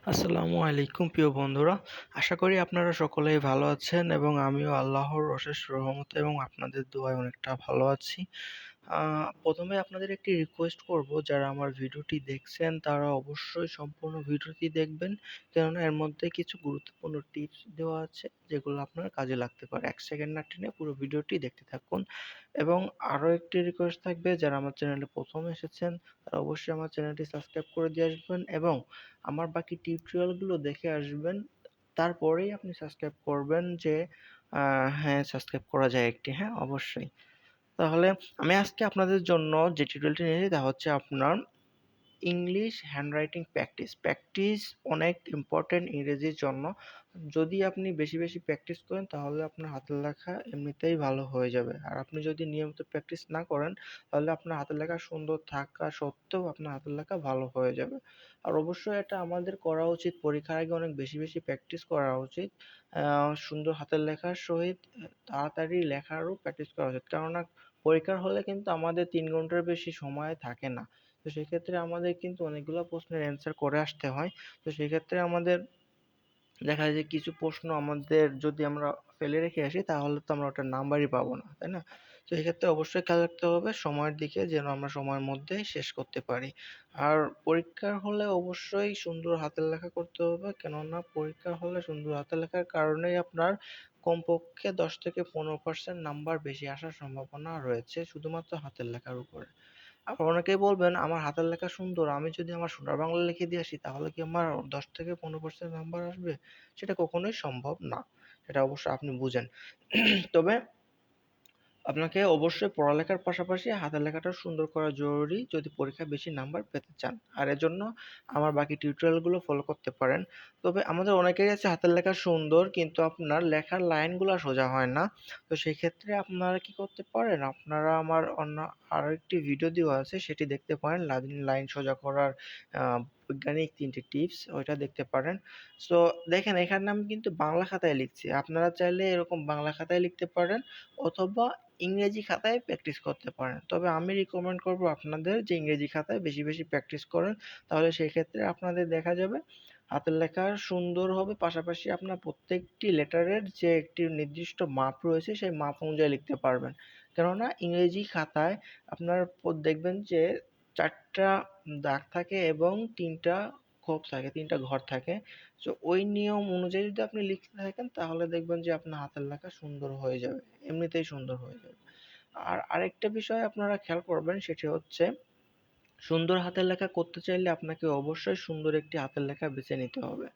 আসসালামু আলাইকুম প্রিয় বন্ধুরা। আশা করি আপনারা সকলেই ভালো আছেন এবং আমিও আল্লাহর অশেষ রহমতে এবং আপনাদের দোয়ায় অনেকটা ভালো আছি। প্রথমে আপনাদের একটি রিকোয়েস্ট করব, যারা আমার ভিডিওটি দেখছেন তারা অবশ্যই সম্পূর্ণ ভিডিওটি দেখবেন। কেননা এর মধ্যে কিছু গুরুত্বপূর্ণ টিপস দেওয়া আছে যেগুলো আপনার কাজে লাগতে পারে। ১ সেকেন্ড না টেনে পুরো ভিডিওটি দেখতে থাকুন। এবং আরো একটি রিকোয়েস্ট থাকবে, যারা আমার চ্যানেলে প্রথম এসেছেন তারা অবশ্যই আমার চ্যানেলটি সাবস্ক্রাইব করে দিয়ে আসবেন এবং আমার বাকি টিউটোরিয়ালগুলো দেখে আসবেন। তারপরেই আপনি সাবস্ক্রাইব করবেন যে হ্যাঁ, সাবস্ক্রাইব করা যায় একটি, হ্যাঁ অবশ্যই। তাহলে আমি আজকে আপনাদের জন্য যে টিউটোরিয়ালটি নিয়েছি তা হচ্ছে আপনার ইংলিশ হ্যান্ডরাইটিং প্র্যাকটিস। প্র্যাকটিস অনেক ইম্পর্টেন্ট ইংরেজির জন্য। যদি আপনি বেশি বেশি প্র্যাকটিস করেন তাহলে আপনার হাতের লেখা এমনিতেই ভালো হয়ে যাবে। আর আপনি যদি নিয়মিত প্র্যাকটিস না করেন তাহলে আপনার হাতের লেখা সুন্দর থাকা সত্ত্বেও আপনার হাতের লেখা ভালো হয়ে যাবে। আর অবশ্যই এটা আমাদের করা উচিত, পরীক্ষার আগে অনেক বেশি বেশি প্র্যাকটিস করা উচিত। সুন্দর হাতের লেখার সহিত তাড়াতাড়ি লেখারও প্র্যাকটিস করা উচিত। কেননা পরীক্ষার হলে কিন্তু আমাদের ৩ ঘন্টার বেশি সময় থাকে না। তো সেক্ষেত্রে আমাদের কিন্তু অনেকগুলো প্রশ্নের অ্যান্সার করে আসতে হয়। তো সেক্ষেত্রে আমাদের দেখা যায় যে কিছু প্রশ্ন আমাদের যদি আমরা ফেলে রেখে আসি তাহলে তো আমরা ওটার নাম্বারই পাবো না, তাই না? তো এক্ষেত্রে অবশ্যই খেয়াল রাখতে হবে সময়ের দিকে, যেন আমরা সময়ের মধ্যেই শেষ করতে পারি। আর পরীক্ষার হলে অবশ্যই সুন্দর হাতের লেখা করতে হবে, কেননা পরীক্ষার হলে সুন্দর হাতের লেখার কারণেই আপনার কমপক্ষে ১০ থেকে ১৫% নাম্বার বেশি আসার সম্ভাবনা রয়েছে শুধুমাত্র হাতের লেখার উপরে। আবার অনেকেই বলবেন আমার হাতের লেখা সুন্দর, আমি যদি আমার সোনার বাংলা লিখে দিয়ে আসি তাহলে কি আমার ১০ থেকে ১৫% নাম্বার আসবে? সেটা কখনোই সম্ভব না। সেটা অবশ্য আপনি বুঝেন। তবে আপনাকে অবশ্যই পড়ালেখার পাশাপাশি হাতের লেখাটাও সুন্দর করা জরুরি যদি পরীক্ষায় বেশি নাম্বার পেতে চান। আর এজন্য আমার বাকি টিউটোরিয়ালগুলো ফলো করতে পারেন। তবে আমাদের অনেকেরই আছে হাতের লেখা সুন্দর কিন্তু আপনার লেখার লাইনগুলা সোজা হয় না। তো সেক্ষেত্রে আপনারা কি করতে পারেন? আপনারা আমার অন্য আরেকটি ভিডিও দেওয়া আছে সেটি দেখতে পারেন। লাইন সোজা করার আ বৈজ্ঞানিক ৩ টি টিপস, ওইটা দেখতে পারেন। সো দেখেন, এখানে আমি কিন্তু বাংলা খাতায় লিখছি। আপনারা চাইলে এরকম বাংলা খাতায় লিখতে পারেন অথবা ইংরেজি খাতায় প্র্যাকটিস করতে পারেন। তবে আমি রিকমেন্ড করব আপনাদের যে ইংরেজি খাতায় বেশি বেশি প্র্যাকটিস করেন। তাহলে সেক্ষেত্রে আপনাদের দেখা যাবে হাতের লেখা সুন্দর হবে, পাশাপাশি আপনার প্রত্যেকটি লেটারের যে একটি নির্দিষ্ট মাপ রয়েছে সেই মাপ অনুযায়ী লিখতে পারবেন। কেননা ইংরেজি খাতায় আপনার দেখবেন যে ৪ টা দাগ থাকে এবং ৩ টা খোপ থাকে, ৩ টা ঘর থাকে। সো ওই নিয়ম অনুযায়ী যদি আপনি লিখতে থাকেন তাহলে দেখবেন যে আপনার হাতের লেখা সুন্দর হয়ে যাবে। এমনিতেই সুন্দর হয়ে যাবে। আর আরেকটা বিষয় আপনারা খেয়াল করবেন, সেটি হচ্ছে সুন্দর হাতের লেখা করতে চাইলে আপনাকে অবশ্যই সুন্দর একটি হাতের লেখা বেছে নিতে হবে।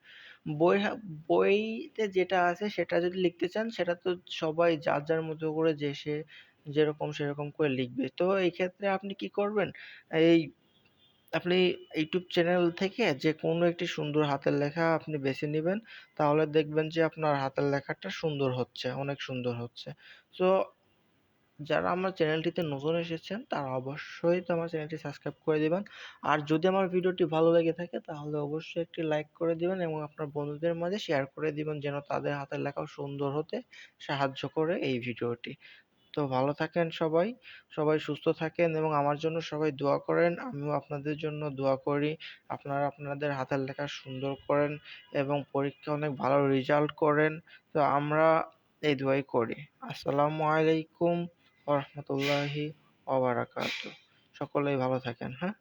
বই হা বইতে যেটা আছে সেটা যদি লিখতে চান সেটা তো সবাই যার যার মতো করে যে সে যেরকম সেরকম করে লিখবে। তো এই ক্ষেত্রে আপনি কি করবেন? এই আপনি ইউটিউব চ্যানেল থেকে যেকোনো একটি সুন্দর হাতের লেখা আপনি বেছে নিবেন। তাহলে দেখবেন যে আপনার হাতের লেখাটা সুন্দর হচ্ছে, অনেক সুন্দর হচ্ছে। সো যারা আমার চ্যানেলটিতে নতুন এসেছেন তারা অবশ্যই তো আমার চ্যানেলটি সাবস্ক্রাইব করে দিবেন। আর যদি আমার ভিডিওটি ভালো লেগে থাকে তাহলে অবশ্যই একটি লাইক করে দিবেন এবং আপনার বন্ধুদের মাঝে শেয়ার করে দিবেন, যেন তাদের হাতের লেখাও সুন্দর হতে সাহায্য করে এই ভিডিওটি। তো ভালো থাকেন সবাই, সবাই সুস্থ থাকেন এবং আমার জন্য সবাই দোয়া করেন। আমিও আপনাদের জন্য দোয়া করি। আপনারা আপনাদের হাতের লেখা সুন্দর করেন এবং পরীক্ষায় অনেক ভালো রেজাল্ট করেন। তো আমরা এই দোয়াই করি। আসসালামু আলাইকুম ওয়া রাহমাতুল্লাহি ওয়া বারাকাতুহু। সকলেই ভালো থাকেন, হ্যাঁ?